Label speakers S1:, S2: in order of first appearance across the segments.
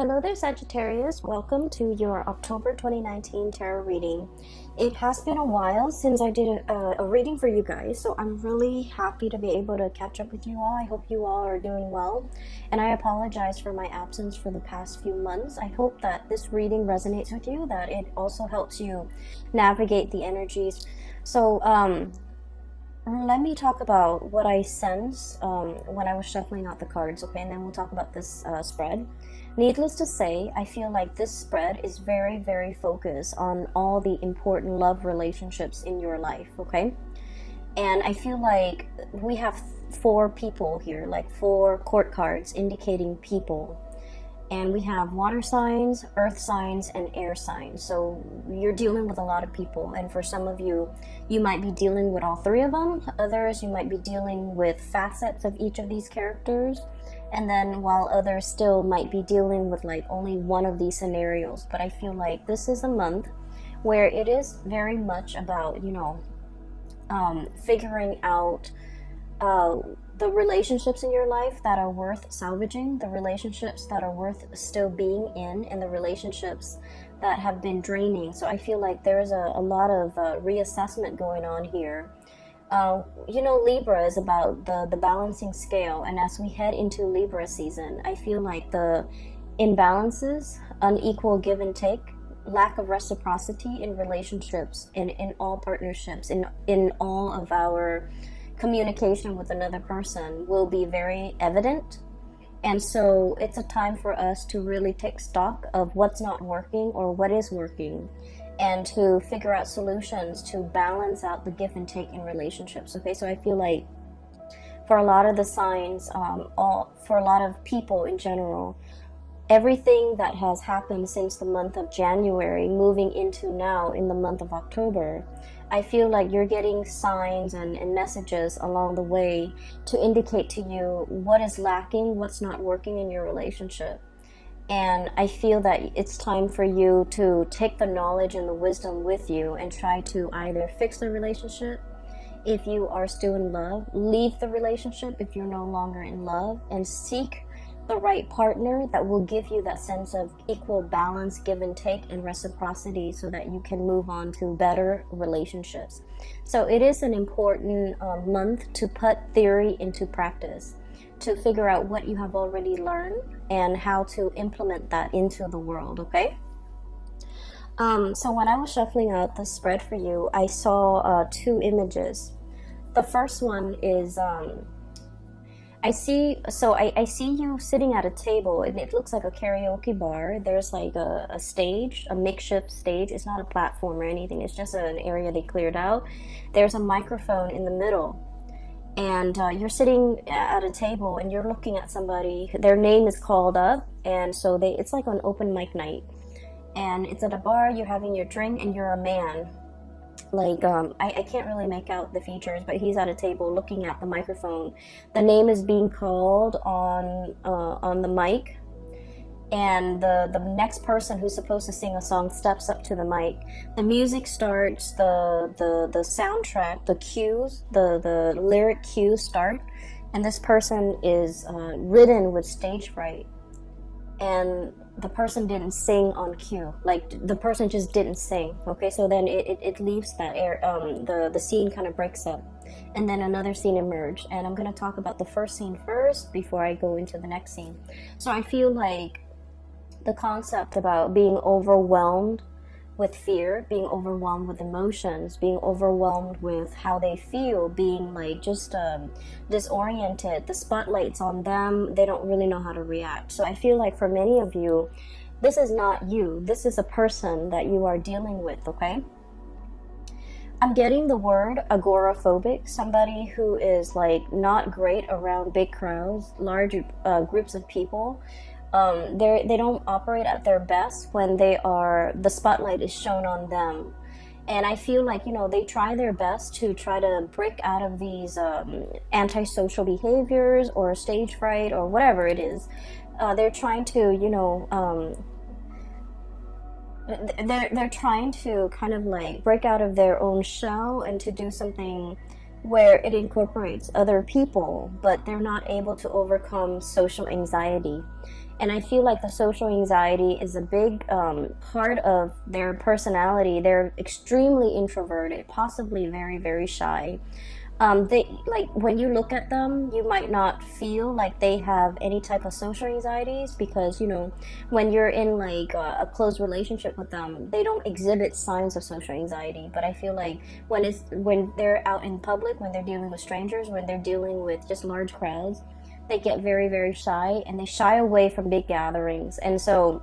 S1: Hello there, Sagittarius. Welcome to your October 2019 tarot reading. It has been a while since I did a reading for you guys, so I'm really happy to be able to catch up with you all. I hope you all are doing well, and I apologize for my absence for the past few months. I hope that this reading resonates with you, that it also helps you navigate the energies. So, let me talk about what I sense when I was shuffling out the cards, okay? And then we'll talk about this spread. Needless to say, I feel like this spread is very, very focused on all the important love relationships in your life, okay? And I feel like we have four people here, like four court cards indicating people. And we have water signs, earth signs, and air signs. So you're dealing with a lot of people. And for some of you, you might be dealing with all three of them. Others, you might be dealing with facets of each of these characters. And then while others still might be dealing with like only one of these scenarios. But I feel like this is a month where it is very much about, figuring out the relationships in your life that are worth salvaging, the relationships that are worth still being in, and the relationships that have been draining. So I feel like there's a lot of reassessment going on here. Libra is about the balancing scale, and as we head into Libra season, I feel like the imbalances, unequal give and take, lack of reciprocity in relationships, in all partnerships, in all of our communication with another person will be very evident. And so it's a time for us to really take stock of what's not working or what is working, and to figure out solutions to balance out the give and take in relationships. Okay, so I feel like for a lot of the signs, for a lot of people in general, everything that has happened since the month of January moving into now in the month of October, I feel like you're getting signs and messages along the way to indicate to you what is lacking, what's not working in your relationship. And I feel that it's time for you to take the knowledge and the wisdom with you and try to either fix the relationship if you are still in love, leave the relationship if you're no longer in love, and seek the right partner that will give you that sense of equal balance, give and take, and reciprocity, so that you can move on to better relationships. So it is an important month to put theory into practice, to figure out what you have already learned and how to implement that into the world, okay? So when I was shuffling out the spread for you, I saw two images. The first one is I see you sitting at a table, and it looks like a karaoke bar. There's like a stage, a makeshift stage. It's not a platform or anything. It's just an area they cleared out. There's a microphone in the middle, and you're sitting at a table and you're looking at somebody. Their name is called up, and so it's like an open mic night, and it's at a bar. You're having your drink, and you're a man. Like, I can't really make out the features, but he's at a table looking at the microphone. The name is being called on the mic, and the next person who's supposed to sing a song steps up to the mic. The music starts, the soundtrack, the cues, the lyric cues start, and this person is ridden with stage fright. And the person didn't sing on cue, like the person just didn't sing. Okay, so then it leaves that air, the scene kind of breaks up, and then another scene emerged. And I'm going to talk about the first scene first before I go into the next scene. So I feel like the concept about being overwhelmed with fear, being overwhelmed with emotions, being overwhelmed with how they feel, being like just disoriented, the spotlight's on them, they don't really know how to react. So I feel like for many of you, this is not you, this is a person that you are dealing with, okay? I'm getting the word agoraphobic, somebody who is like not great around big crowds, large groups of people. They don't operate at their best when the spotlight is shown on them. And I feel like, they try their best to try to break out of these antisocial behaviors or stage fright or whatever it is. They're trying to, they're trying to kind of like break out of their own shell and to do something where it incorporates other people, but they're not able to overcome social anxiety. And I feel like the social anxiety is a big part of their personality. They're extremely introverted, possibly very, very shy. They, like, when you look at them, you might not feel like they have any type of social anxieties, because, you know, when you're in like a close relationship with them, they don't exhibit signs of social anxiety. But I feel like when they're out in public, when they're dealing with strangers, when they're dealing with just large crowds, they get very, very shy, and they shy away from big gatherings. And so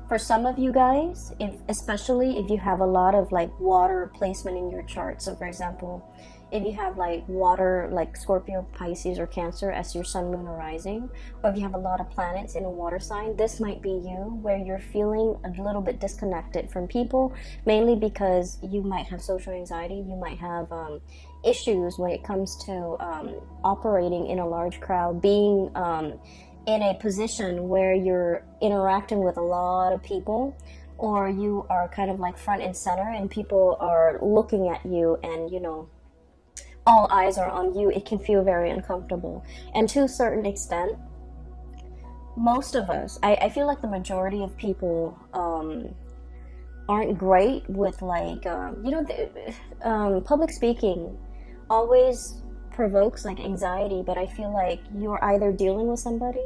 S1: for some of you guys, especially if you have a lot of like water placement in your chart, so for example, if you have like water, like Scorpio, Pisces, or Cancer as your sun, moon, or rising, or if you have a lot of planets in a water sign, this might be you, where you're feeling a little bit disconnected from people, mainly because you might have social anxiety. You might have issues when it comes to operating in a large crowd, being in a position where you're interacting with a lot of people, or you are kind of like front and center and people are looking at you, and, you know, all eyes are on you. It can feel very uncomfortable. And to a certain extent, most of us, I feel like the majority of people aren't great with like, public speaking always provokes like anxiety, but I feel like you're either dealing with somebody,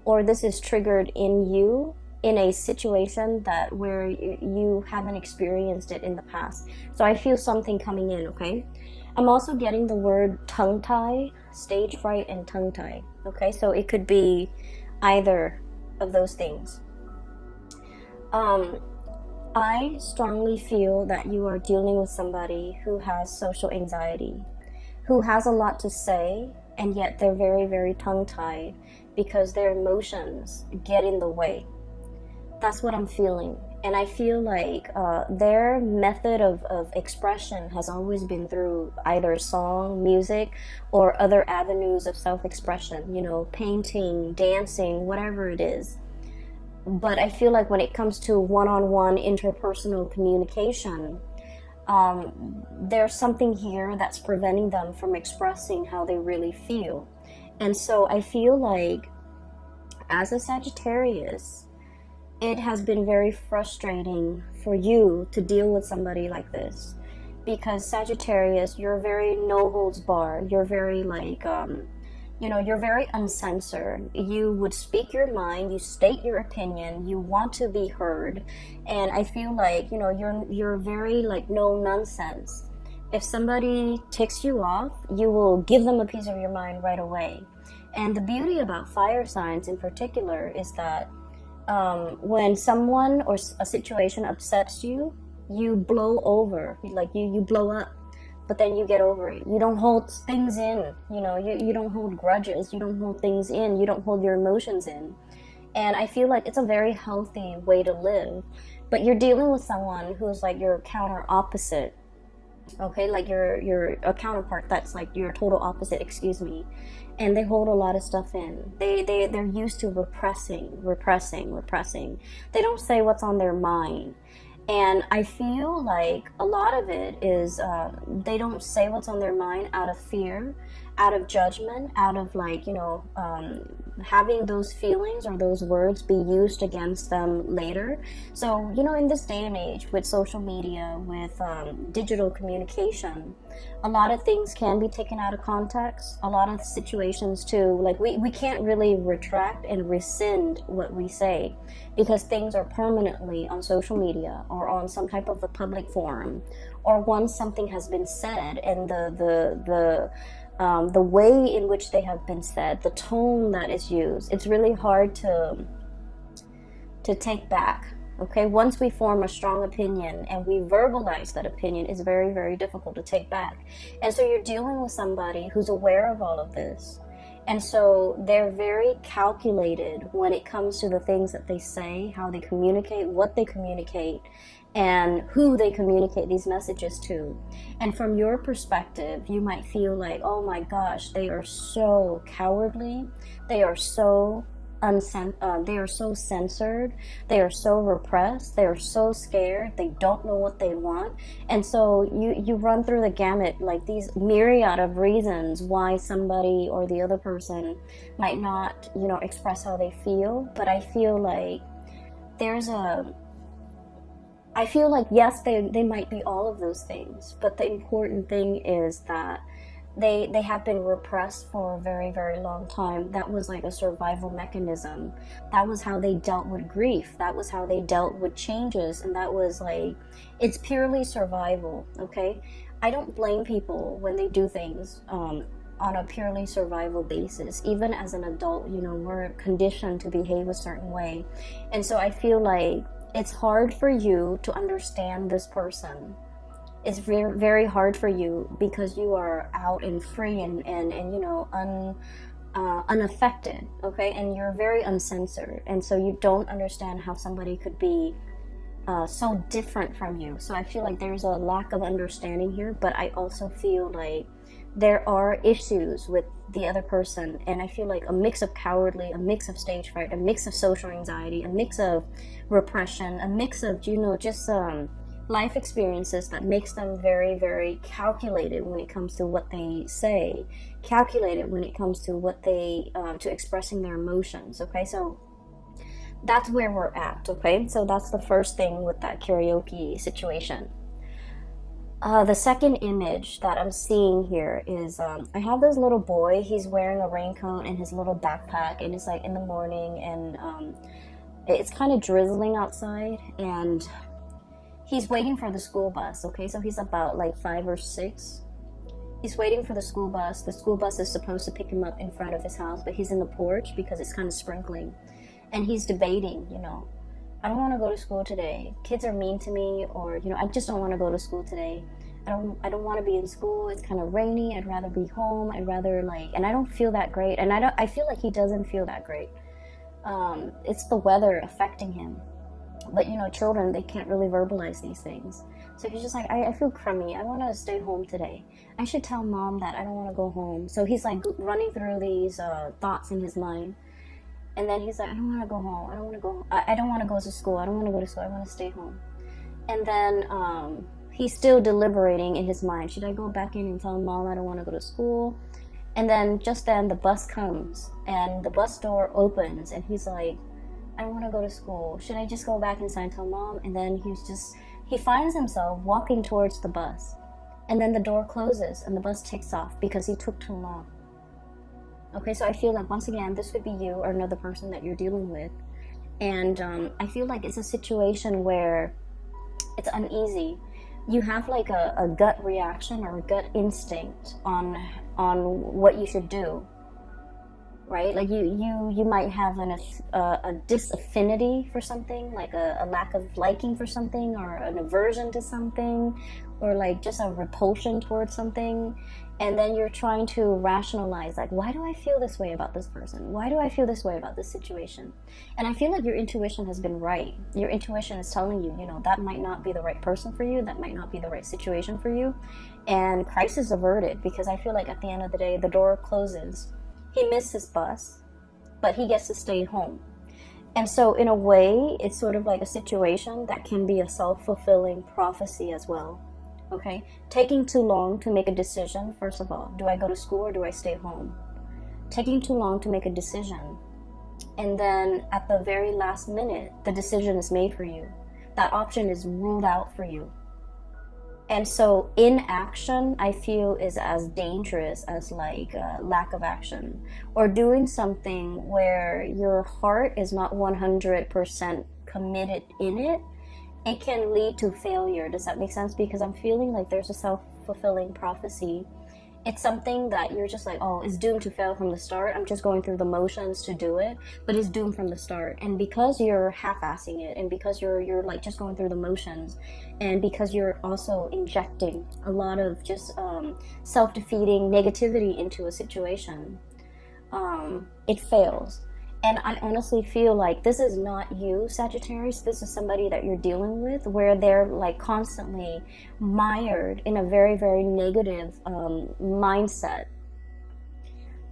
S1: or this is triggered in you in a situation that where you haven't experienced it in the past. So I feel something coming in, okay? I'm also getting the word tongue tie, stage fright, and tongue tie. Okay, so it could be either of those things. I strongly feel that you are dealing with somebody who has social anxiety, who has a lot to say, and yet they're very, very tongue tied because their emotions get in the way. That's what I'm feeling. And I feel like their method of expression has always been through either song, music, or other avenues of self-expression, you know, painting, dancing, whatever it is. But I feel like when it comes to one-on-one interpersonal communication, there's something here that's preventing them from expressing how they really feel. And so I feel like as a Sagittarius, it has been very frustrating for you to deal with somebody like this, because Sagittarius, you're very no holds barred. You're very like, you're very uncensored. You would speak your mind, you state your opinion, you want to be heard. And I feel like, you're very like no nonsense. If somebody ticks you off, you will give them a piece of your mind right away. And the beauty about fire signs in particular is that when someone or a situation upsets you, you blow over, like you blow up, but then you get over it. You don't hold things in, you don't hold grudges, you don't hold things in, you don't hold your emotions in. And I feel like it's a very healthy way to live. But you're dealing with someone who's like your counter opposite, okay, like you're a counterpart that's like your total opposite, excuse me. And they hold a lot of stuff in. They're used to repressing. They don't say what's on their mind. And I feel like a lot of it is they don't say what's on their mind out of fear, out of judgment, out of like, having those feelings or those words be used against them later. So, in this day and age with social media, with digital communication, a lot of things can be taken out of context. A lot of situations too, like we can't really retract and rescind what we say, because things are permanently on social media or on some type of a public forum, or once something has been said, and the way in which they have been said, the tone that is used, it's really hard to take back. Okay, once we form a strong opinion and we verbalize that opinion, it's very, very difficult to take back. And so you're dealing with somebody who's aware of all of this. And so they're very calculated when it comes to the things that they say, how they communicate, what they communicate, and who they communicate these messages to. And from your perspective, you might feel like, oh my gosh, they are so cowardly. They are so they are so censored, they are so repressed, they are so scared, they don't know what they want. And so you run through the gamut, like these myriad of reasons why somebody or the other person might not, you know, express how they feel. But I feel like yes, they might be all of those things, but the important thing is that they have been repressed for a very, very long time. That was like a survival mechanism. That was how they dealt with grief. That was how they dealt with changes. And that was like, it's purely survival, okay? I don't blame people when they do things on a purely survival basis. Even as an adult, you know, we're conditioned to behave a certain way. And so I feel like it's hard for you to understand this person. It's very, very hard for you because you are out and free and you know, unaffected, okay? And you're very uncensored. And so you don't understand how somebody could be so different from you. So I feel like there's a lack of understanding here, but I also feel like there are issues with the other person. And I feel like a mix of cowardly, a mix of stage fright, a mix of social anxiety, a mix of repression, a mix of, you know, just life experiences that makes them very, very calculated when it comes to what they say, calculated when it comes to what they to expressing their emotions. Okay, so that's where we're at. Okay, so that's the first thing with that karaoke situation. The second image that I'm seeing here is I have this little boy. He's wearing a raincoat and his little backpack, and it's like in the morning, and it's kind of drizzling outside, and he's waiting for the school bus. Okay, so he's about like 5 or 6. He's waiting for the school bus. The school bus is supposed to pick him up in front of his house, but he's in the porch because it's kind of sprinkling, and he's debating, you know, I don't want to go to school today. Kids are mean to me, or, you know, I just don't want to go to school today. I don't want to be in school. It's kind of rainy. I'd rather be home. I'd rather and I don't feel that great. And I feel like he doesn't feel that great. It's the weather affecting him. But, you know, children, they can't really verbalize these things. So he's just like, I feel crummy. I want to stay home today. I should tell mom that I don't want to go home. So he's like running through these thoughts in his mind. And then he's like, I don't want to go home. I don't want to go. I don't want to go to school. I don't want to go to school. I want to stay home. And then he's still deliberating in his mind. Should I go back in and tell mom I don't want to go to school? And then just then the bus comes and the bus door opens and he's like, I don't want to go to school. Should I just go back inside and tell mom? And then he finds himself walking towards the bus. And then the door closes and the bus takes off because he took too long. Okay, so I feel like, once again, this could be you or another person that you're dealing with. And I feel like it's a situation where it's uneasy. You have like a gut reaction or a gut instinct on what you should do, right? Like you might have a disaffinity for something, like a lack of liking for something, or an aversion to something, or like just a repulsion towards something. And then you're trying to rationalize, like, why do I feel this way about this person? Why do I feel this way about this situation? And I feel like your intuition has been right. Your intuition is telling you, you know, that might not be the right person for you. That might not be the right situation for you. And crisis averted, because I feel like at the end of the day, the door closes. He missed his bus, but he gets to stay home. And so in a way, it's sort of like a situation that can be a self-fulfilling prophecy as well. Okay, taking too long to make a decision. First of all, do I go to school or do I stay home? Taking too long to make a decision. And then at the very last minute, the decision is made for you. That option is ruled out for you. And so inaction, I feel, is as dangerous as like lack of action, or doing something where your heart is not 100% committed in it. It can lead to failure. Does that make sense? Because I'm feeling like there's a self-fulfilling prophecy. It's something that you're just like, oh, it's doomed to fail from the start. I'm just going through the motions to do it, but it's doomed from the start. And because you're half-assing it, and because you're like just going through the motions, and because you're also injecting a lot of just self-defeating negativity into a situation, it fails. And I honestly feel like this is not you, Sagittarius. This is somebody that you're dealing with, where they're like constantly mired in a very, very negative mindset.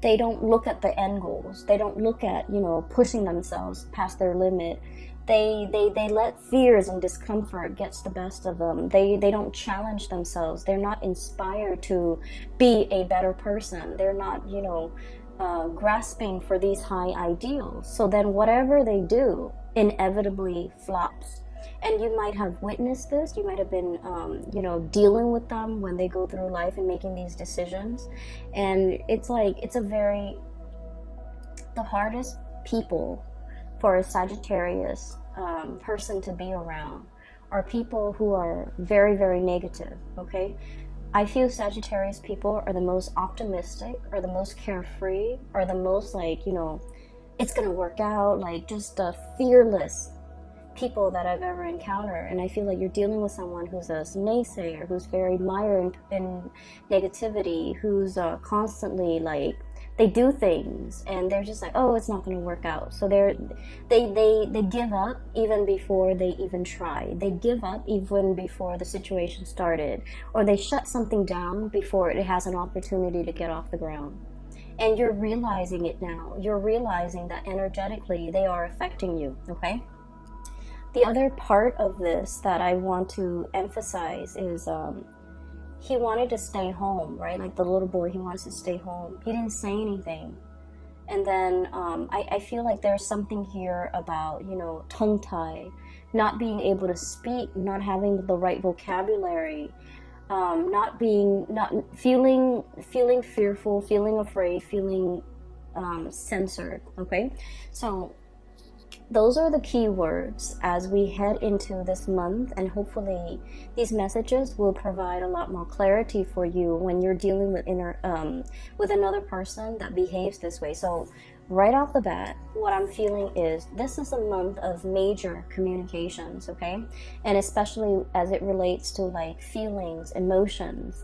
S1: They don't look at the end goals. They don't look at, you know, pushing themselves past their limit. They let fears and discomfort gets the best of them. They don't challenge themselves. They're not inspired to be a better person. They're not, you know, grasping for these high ideals. So then whatever they do inevitably flops. And you might have witnessed this. You might have been, you know, dealing with them when they go through life and making these decisions. And it's like, the hardest people for a Sagittarius person to be around are people who are very, very negative, okay? I feel Sagittarius people are the most optimistic, or the most carefree, or the most like, you know, it's gonna work out, like just fearless people that I've ever encountered. And I feel like you're dealing with someone who's a naysayer, who's very mired in negativity, who's constantly like, they do things and they're just like, oh, it's not going to work out. So they give up even before they even try. They give up even before the situation started, or they shut something down before it has an opportunity to get off the ground. And you're realizing it now. You're realizing that energetically they are affecting you, okay? The other part of this that I want to emphasize is he wanted to stay home, right? Like the little boy, he wants to stay home. He didn't say anything. And then I feel like there's something here about, you know, tongue-tie, not being able to speak, not having the right vocabulary, not feeling fearful, feeling afraid, feeling censored, okay? So those are the key words as we head into this month, and hopefully these messages will provide a lot more clarity for you when you're dealing with with another person that behaves this way. So right off the bat, what I'm feeling is this is a month of major communications, okay? And especially as it relates to like feelings, emotions,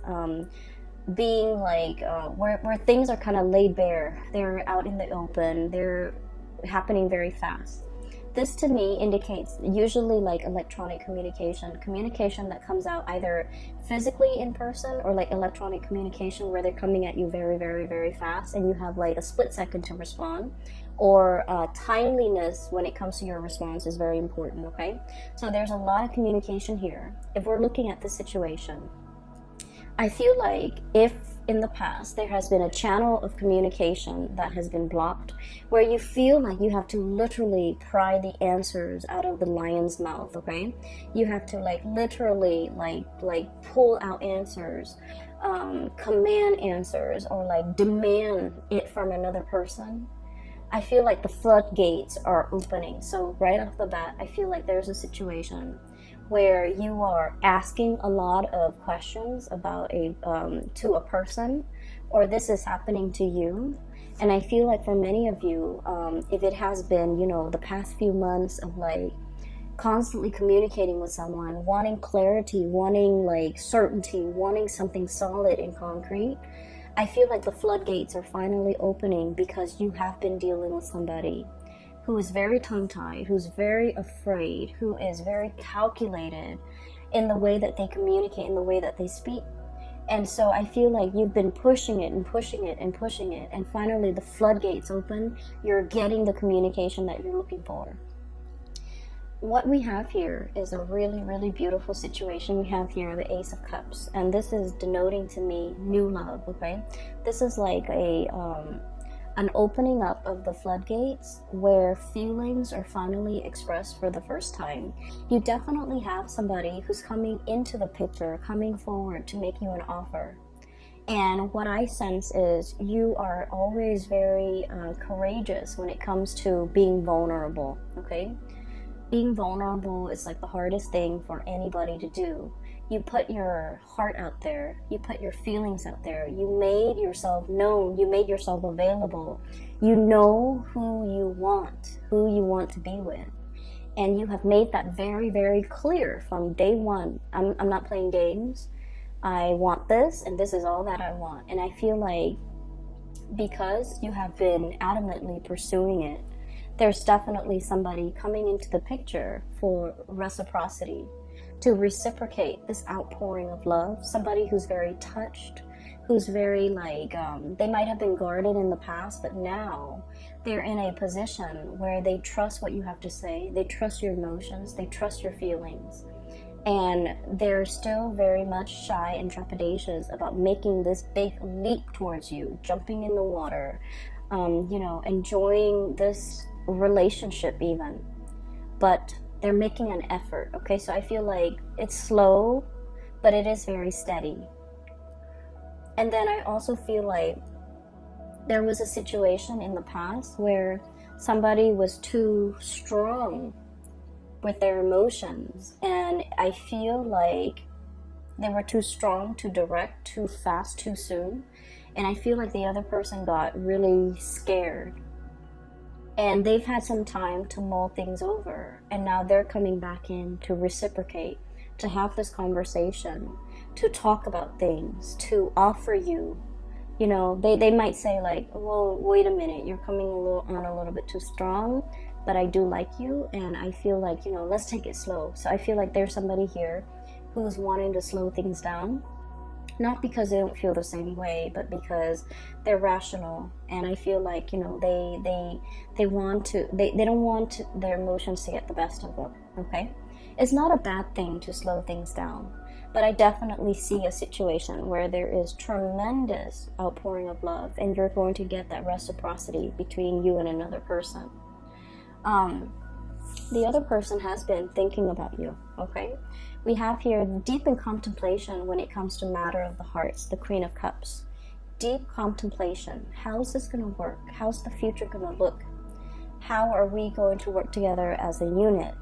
S1: being like where things are kind of laid bare. They're out in the open. They're happening very fast. This to me indicates usually like electronic communication that comes out either physically in person, or like electronic communication where they're coming at you very, very, very fast and you have like a split second to respond, or timeliness when it comes to your response is very important, okay? So there's a lot of communication here. If we're looking at the situation, I feel like if in the past there has been a channel of communication that has been blocked, where you feel like you have to literally pry the answers out of the lion's mouth, okay? You have to like literally like pull out answers, command answers, or like demand it from another person. I feel like the floodgates are opening. So right off the bat, I feel like there's a situation where you are asking a lot of questions about to a person, or this is happening to you. And I feel like for many of you, if it has been, you know, the past few months of like constantly communicating with someone, wanting clarity, wanting like certainty, wanting something solid and concrete, I feel like the floodgates are finally opening, because you have been dealing with somebody who is very tongue-tied, who's very afraid, who is very calculated in the way that they communicate, in the way that they speak. And so I feel like you've been pushing it and pushing it and pushing it, and finally the floodgates open. You're getting the communication that you're looking for. What we have here is a really, really beautiful situation. We have here the Ace of Cups, and this is denoting to me new love, okay? This is like an opening up of the floodgates where feelings are finally expressed for the first time. You definitely have somebody who's coming into the picture, coming forward to make you an offer. And what I sense is you are always very courageous when it comes to being vulnerable, okay? Being vulnerable is like the hardest thing for anybody to do. You put your heart out there, you put your feelings out there, you made yourself known, you made yourself available. You know who you want to be with. And you have made that very, very clear from day one. I'm not playing games. I want this, and this is all that I want. And I feel like because you have been adamantly pursuing it, there's definitely somebody coming into the picture for reciprocity, to reciprocate this outpouring of love. Somebody who's very touched, who's very like, they might have been guarded in the past, but now they're in a position where they trust what you have to say, they trust your emotions, they trust your feelings, and they're still very much shy and trepidatious about making this big leap towards you, jumping in the water, you know, enjoying this relationship even. But they're making an effort, okay? So I feel like it's slow, but it is very steady. And then I also feel like there was a situation in the past where somebody was too strong with their emotions, and I feel like they were too strong, too direct, too fast, too soon, and I feel like the other person got really scared, and they've had some time to mull things over, and now they're coming back in to reciprocate, to have this conversation, to talk about things, to offer you, you know, they might say like, well, wait a minute, you're coming a little bit too strong, but I do like you, and I feel like, you know, let's take it slow. So I feel like there's somebody here who's wanting to slow things down, not because they don't feel the same way, but because they're rational, and I feel like, you know, they want to, they don't want their emotions to get the best of them, okay? It's not a bad thing to slow things down, but I definitely see a situation where there is tremendous outpouring of love, and you're going to get that reciprocity between you and another person. The other person has been thinking about you, okay? We have here deep in contemplation when it comes to matter of the hearts, the Queen of Cups. Deep contemplation. How's this going to work? How's the future going to look? How are we going to work together as a unit?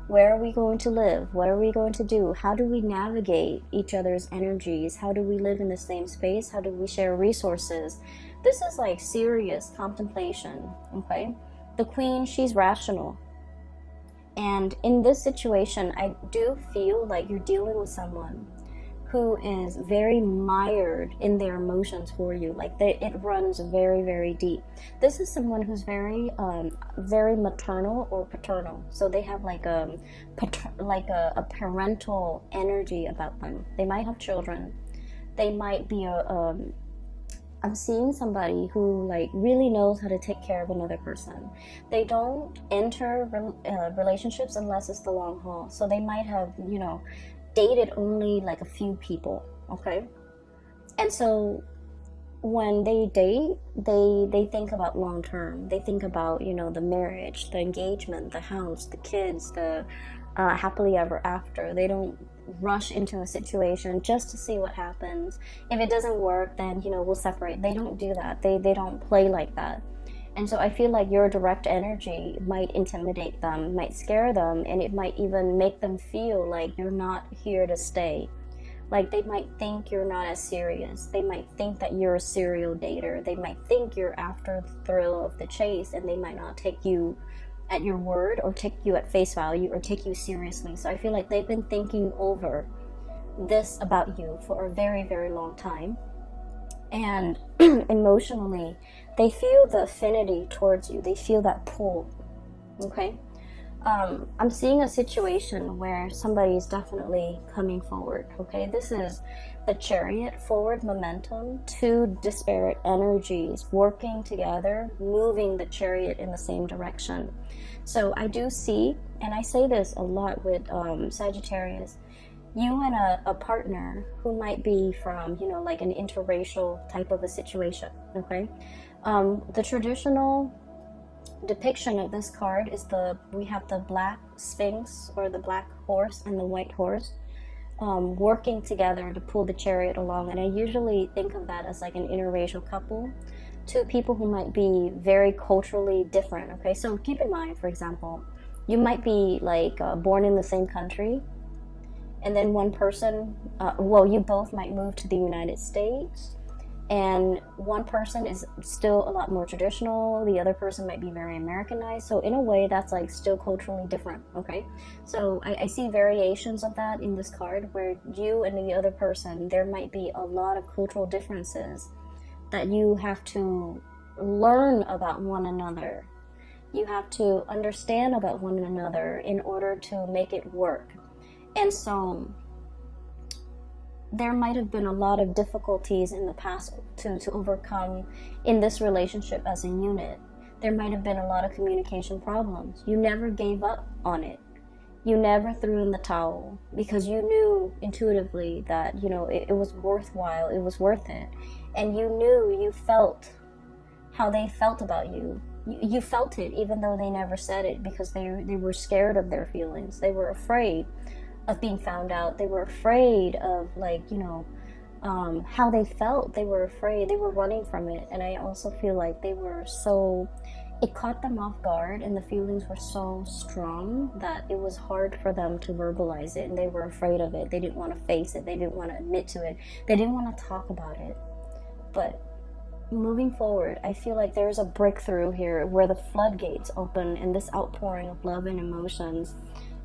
S1: Where are we going to live? What are we going to do? How do we navigate each other's energies? How do we live in the same space? How do we share resources? This is like serious contemplation, okay? The Queen, she's rational. And in this situation, I do feel like you're dealing with someone who is very mired in their emotions for you. Like it runs very, very deep. This is someone who's very, very maternal or paternal. So they have like a parental energy about them. They might have children. They might be I'm seeing somebody who like really knows how to take care of another person. They don't enter relationships unless it's the long haul. So they might have, you know, dated only like a few people, okay? And so when they date, they think about long term. They think about, you know, the marriage, the engagement, the house, the kids, the happily ever after. They don't rush into a situation just to see what happens. If it doesn't work, then, you know, we'll separate. They don't do that. They don't play like that. And so I feel like your direct energy might intimidate them, might scare them, and it might even make them feel like you're not here to stay. Like they might think you're not as serious. They might think that you're a serial dater. They might think you're after the thrill of the chase, and they might not take you at your word or take you at face value or take you seriously. So I feel like they've been thinking over this about you for a very, very long time. And emotionally, they feel the affinity towards you. They feel that pull, okay? I'm seeing a situation where somebody is definitely coming forward, okay? This is the Chariot, forward momentum, two disparate energies working together, moving the Chariot in the same direction. So I do see, and I say this a lot with Sagittarius, you and a partner who might be from, you know, like an interracial type of a situation, okay? The traditional depiction of this card is we have the black sphinx or the black horse and the white horse working together to pull the chariot along, and I usually think of that as like an interracial couple, two people who might be very culturally different, okay? So keep in mind, for example, you might be like born in the same country, and then one person, you both might move to the United States, and one person is still a lot more traditional, the other person might be very Americanized. So in a way, that's like still culturally different, okay? So I see variations of that in this card, where you and the other person, there might be a lot of cultural differences that you have to learn about one another. You have to understand about one another in order to make it work. And so there might have been a lot of difficulties in the past to overcome in this relationship as a unit. There might have been a lot of communication problems. You never gave up on it. You never threw in the towel because you knew intuitively that, you know, it was worthwhile, it was worth it. And you knew, you felt how they felt about you. You felt it even though they never said it, because they were scared of their feelings. They were afraid of being found out. They were afraid of, like, you know, how they felt. They were afraid. They were running from it. And I also feel like they were so, it caught them off guard, and the feelings were so strong that it was hard for them to verbalize it, and they were afraid of it. They didn't want to face it. They didn't want to admit to it. They didn't want to talk about it. But moving forward, I feel like there's a breakthrough here where the floodgates open, and this outpouring of love and emotions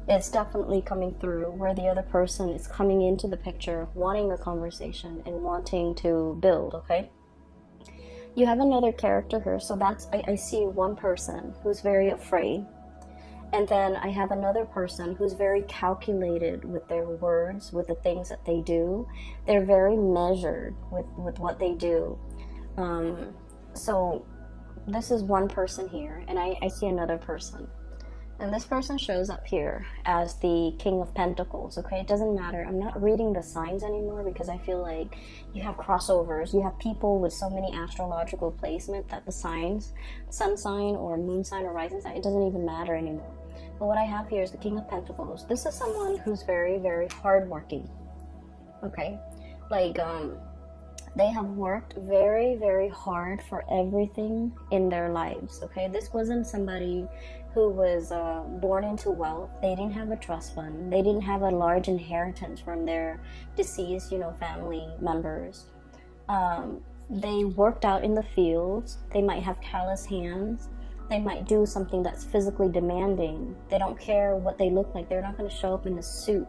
S1: is definitely coming through, where the other person is coming into the picture, wanting a conversation and wanting to build, okay? You have another character here, so that's, I see one person who's very afraid, and then I have another person who's very calculated with their words, with the things that they do. They're very measured with what they do. So this is one person here, and I see another person. And this person shows up here as the King of Pentacles, okay? It doesn't matter. I'm not reading the signs anymore because I feel like you have crossovers. You have people with so many astrological placement that the signs, sun sign or moon sign or rising sign, it doesn't even matter anymore. But what I have here is the King of Pentacles. This is someone who's very, very hardworking, okay? Like, they have worked very, very hard for everything in their lives, okay? This wasn't somebody who was born into wealth. They didn't have a trust fund. They didn't have a large inheritance from their deceased, you know, family members. They worked out in the fields. They might have callous hands. They might do something that's physically demanding. They don't care what they look like. They're not going to show up in a suit.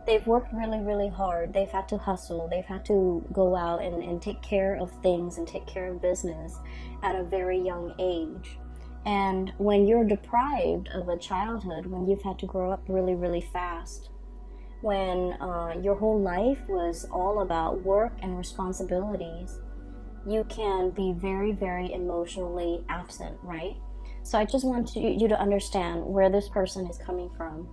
S1: They've worked really, really hard. They've had to hustle. They've had to go out and take care of things and take care of business at a very young age. And when you're deprived of a childhood, when you've had to grow up really, really fast, when your whole life was all about work and responsibilities, you can be very, very emotionally absent, right? So I just want you to understand where this person is coming from.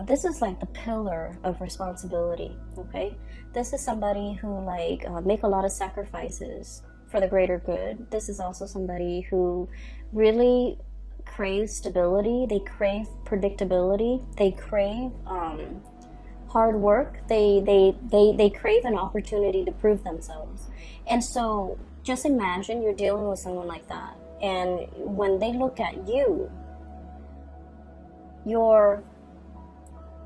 S1: This is like the pillar of responsibility, okay? This is somebody who make a lot of sacrifices for the greater good. This is also somebody who really craves stability. They crave predictability. They crave hard work. They crave an opportunity to prove themselves. And so just imagine you're dealing with someone like that, and when they look at you, you're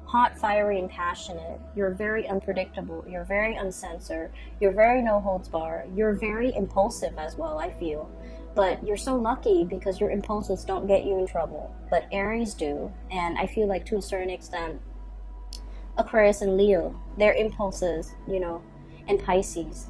S1: hot, fiery, and passionate. You're very unpredictable. You're very uncensored. You're very no holds bar. You're very impulsive as well, I feel. But you're so lucky because your impulses don't get you in trouble. But Aries do. And I feel like to a certain extent, Aquarius and Leo, their impulses, you know, and Pisces,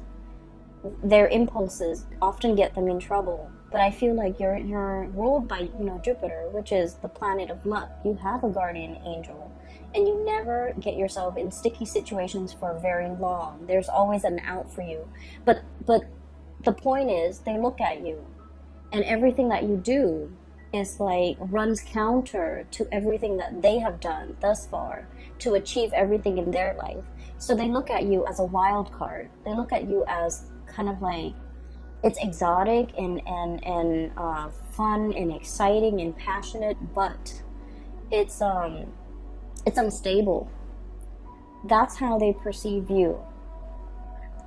S1: their impulses often get them in trouble. But I feel like you're ruled by, you know, Jupiter, which is the planet of luck. You have a guardian angel. And you never get yourself in sticky situations for very long. There's always an out for you. But the point is, they look at you, and everything that you do is like runs counter to everything that they have done thus far to achieve everything in their life. So they look at you as a wild card. They look at you as kind of like, it's exotic and fun and exciting and passionate, but it's unstable. That's how they perceive you.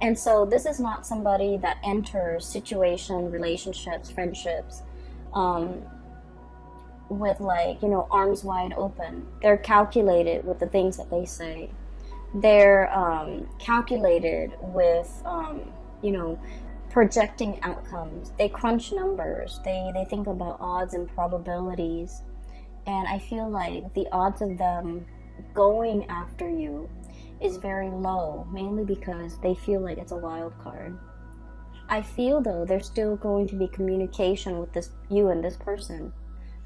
S1: And so this is not somebody that enters situation, relationships, friendships with, like, you know, arms wide open. They're calculated with the things that they say. They're calculated with you know, projecting outcomes. They crunch numbers. They think about odds and probabilities. And I feel like the odds of them going after you is very low, mainly because they feel like it's a wild card. I feel, though, there's still going to be communication with you and this person.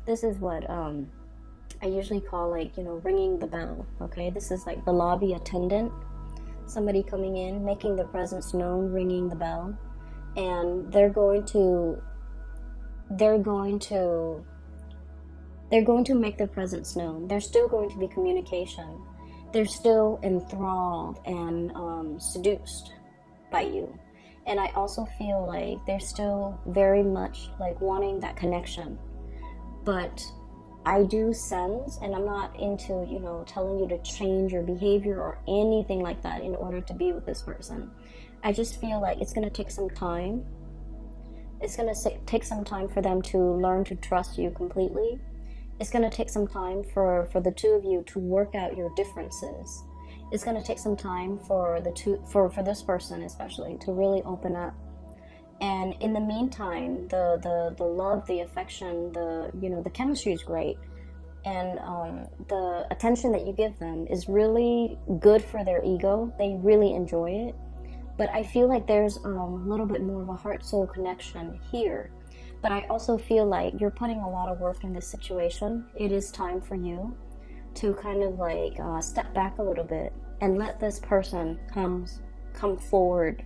S1: This is what I usually call, like, you know, ringing the bell, okay? This is like the lobby attendant. somebody coming in, making their presence known, ringing the bell, and they're going to make their presence known. There's still going to be communication. They're still enthralled and seduced by you. And I also feel like they're still very much like wanting that connection. But I do sense, and I'm not into, telling you to change your behavior or anything like that in order to be with this person. I just feel like it's going to take some time. It's going to take some time for them to learn to trust you completely. It's going to take some time for the two of you to work out your differences. It's going to take some time for this person especially to really open up. And in the meantime, the love, the affection, the chemistry is great. And the attention that you give them is really good for their ego. They really enjoy it. But I feel like there's a little bit more of a heart-soul connection here. But I also feel like you're putting a lot of work in this situation. It is time for you to kind of like step back a little bit and let this person come forward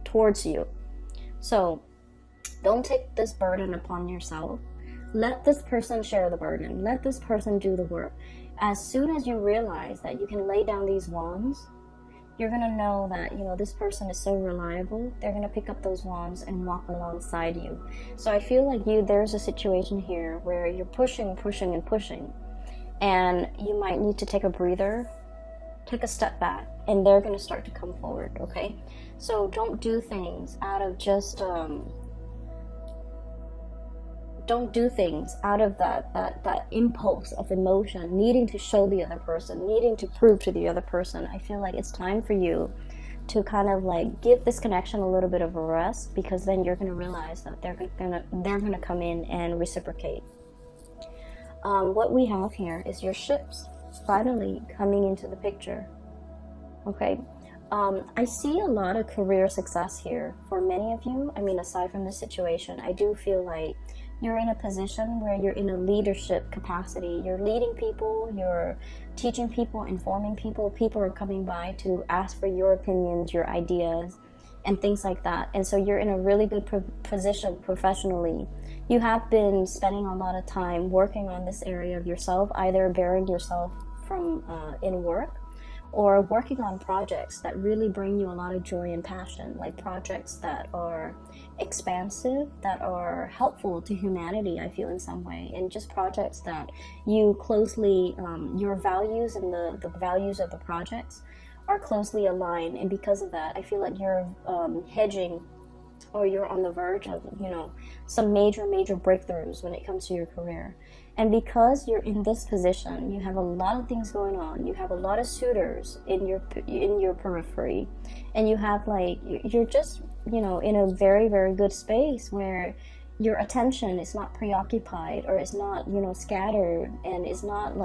S1: towards you. So don't take this burden upon yourself. Let this person share the burden. Let this person do the work. As soon as you realize that you can lay down these wands, you're going to know that, this person is so reliable. They're going to pick up those wands and walk alongside you. So I feel like there's a situation here where you're pushing, and you might need to take a breather, take a step back, and they're going to start to come forward, okay? So don't do things out of just, don't do things out of that impulse of emotion, needing to show the other person, needing to prove to the other person. I feel like it's time for you to kind of like give this connection a little bit of a rest, because then you're going to realize that they're going to come in and reciprocate. What we have here is your ships finally coming into the picture. Okay. I see a lot of career success here for many of you. I mean, aside from this situation, I do feel like you're in a position where you're in a leadership capacity. You're leading people, you're teaching people, informing people. People are coming by to ask for your opinions, your ideas, and things like that. And so you're in a really good position professionally. You have been spending a lot of time working on this area of yourself, either bearing yourself from in work, or working on projects that really bring you a lot of joy and passion, like projects that are expansive, that are helpful to humanity, I feel, in some way, and just projects that you closely, your values and the values of the projects are closely aligned. And because of that, I feel like you're hedging, or you're on the verge of, some major breakthroughs when it comes to your career. And because you're in this position, you have a lot of things going on. You have a lot of suitors in your periphery, and you have you're just in a very, very good space where your attention is not preoccupied, or it's not scattered, and is not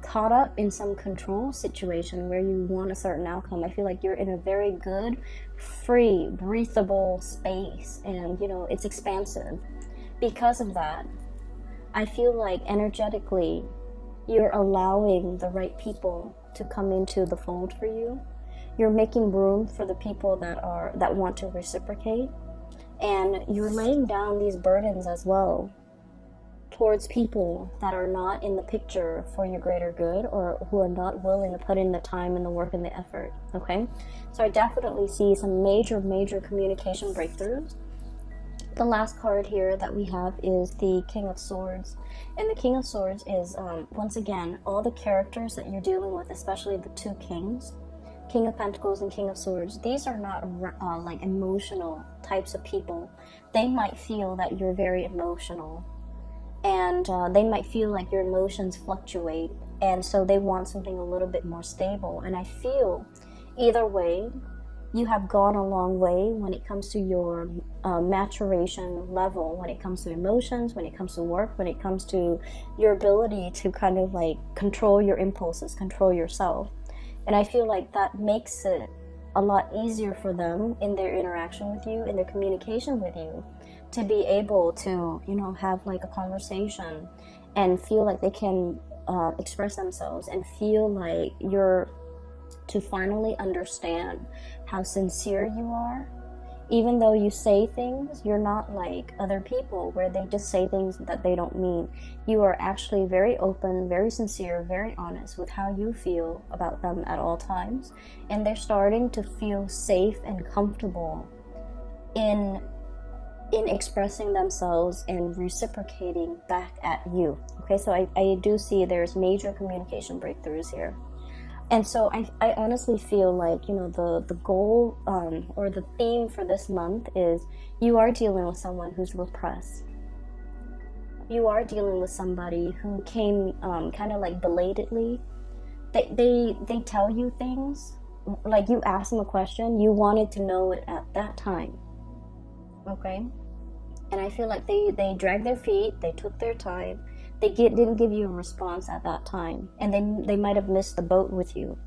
S1: caught up in some control situation where you want a certain outcome. I feel like you're in a very good, free, breathable space, and it's expansive. Because of that, I feel like energetically you're allowing the right people to come into the fold for you. You're making room for the people that want to reciprocate, and you're laying down these burdens as well towards people that are not in the picture for your greater good, or who are not willing to put in the time and the work and the effort. Okay, so I definitely see some major communication breakthroughs. The last card here that we have is the King of Swords. And the King of Swords is, once again, all the characters that you're dealing with, especially the two kings, King of Pentacles and King of Swords. These are not emotional types of people. They might feel that you're very emotional, and they might feel like your emotions fluctuate, and so they want something a little bit more stable. And I feel either way, you have gone a long way when it comes to your maturation level, when it comes to emotions, when it comes to work, when it comes to your ability to kind of control your impulses, control yourself. And I feel like that makes it a lot easier for them in their interaction with you, in their communication with you, to be able to, have a conversation and feel like they can express themselves, and feel like you're to finally understand how sincere you are. Even though you say things, you're not like other people where they just say things that they don't mean. You are actually very open, very sincere, very honest with how you feel about them at all times. And they're starting to feel safe and comfortable in expressing themselves and reciprocating back at you. Okay, so I do see there's major communication breakthroughs here. And so I honestly feel like, you know, the goal or the theme for this month is you are dealing with someone who's repressed. You are dealing with somebody who came kind of like belatedly. They tell you things, like you ask them a question, you wanted to know it at that time. Okay? And I feel like they dragged their feet, they took their time. They didn't give you a response at that time, and then they might have missed the boat with you.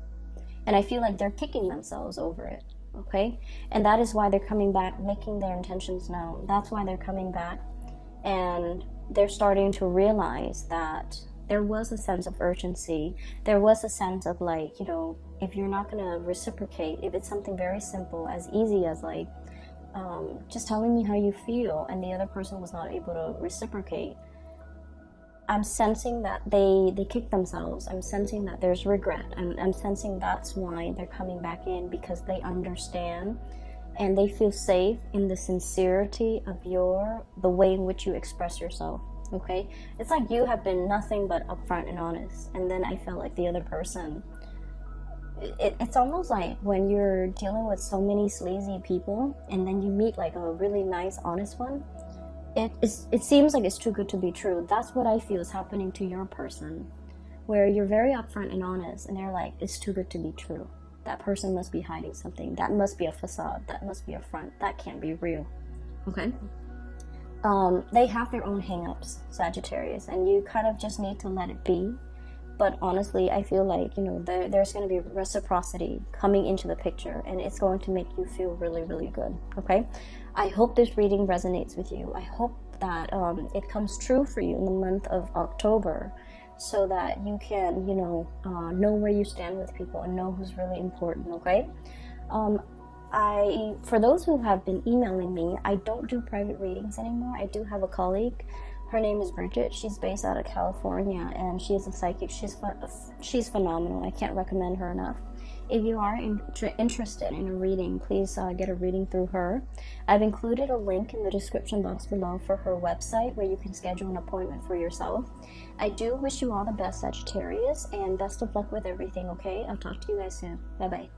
S1: And I feel like they're kicking themselves over it, okay? And that is why they're coming back, making their intentions known. That's why they're coming back, and they're starting to realize that there was a sense of urgency. There was a sense of like, you know, if you're not gonna reciprocate, if it's something very simple, as easy as like just telling me how you feel, and the other person was not able to reciprocate, I'm sensing that they kick themselves. I'm sensing that there's regret. I'm sensing that's why they're coming back in, because they understand and they feel safe in the sincerity of the way in which you express yourself. Okay, it's like you have been nothing but upfront and honest, and then I felt like the other person, it's almost like when you're dealing with so many sleazy people and then you meet like a really nice honest one, it seems like it's too good to be true. That's what I feel is happening to your person, where you're very upfront and honest, and they're like, it's too good to be true. That person must be hiding something. That must be a facade. That must be a front. That can't be real. Okay? They have their own hang-ups, Sagittarius, and you kind of just need to let it be. But honestly, I feel like, you know, there's going to be reciprocity coming into the picture, and it's going to make you feel really, really good. Okay? I hope this reading resonates with you. I hope that it comes true for you in the month of October, so that you can, you know where you stand with people and know who's really important. Okay? For those who have been emailing me, I don't do private readings anymore. I do have a colleague. Her name is Bridget. She's based out of California, and she is a psychic. She's phenomenal. I can't recommend her enough. If you are interested in a reading, please get a reading through her. I've included a link in the description box below for her website where you can schedule an appointment for yourself. I do wish you all the best, Sagittarius, and best of luck with everything, okay? I'll talk to you guys soon. Bye-bye.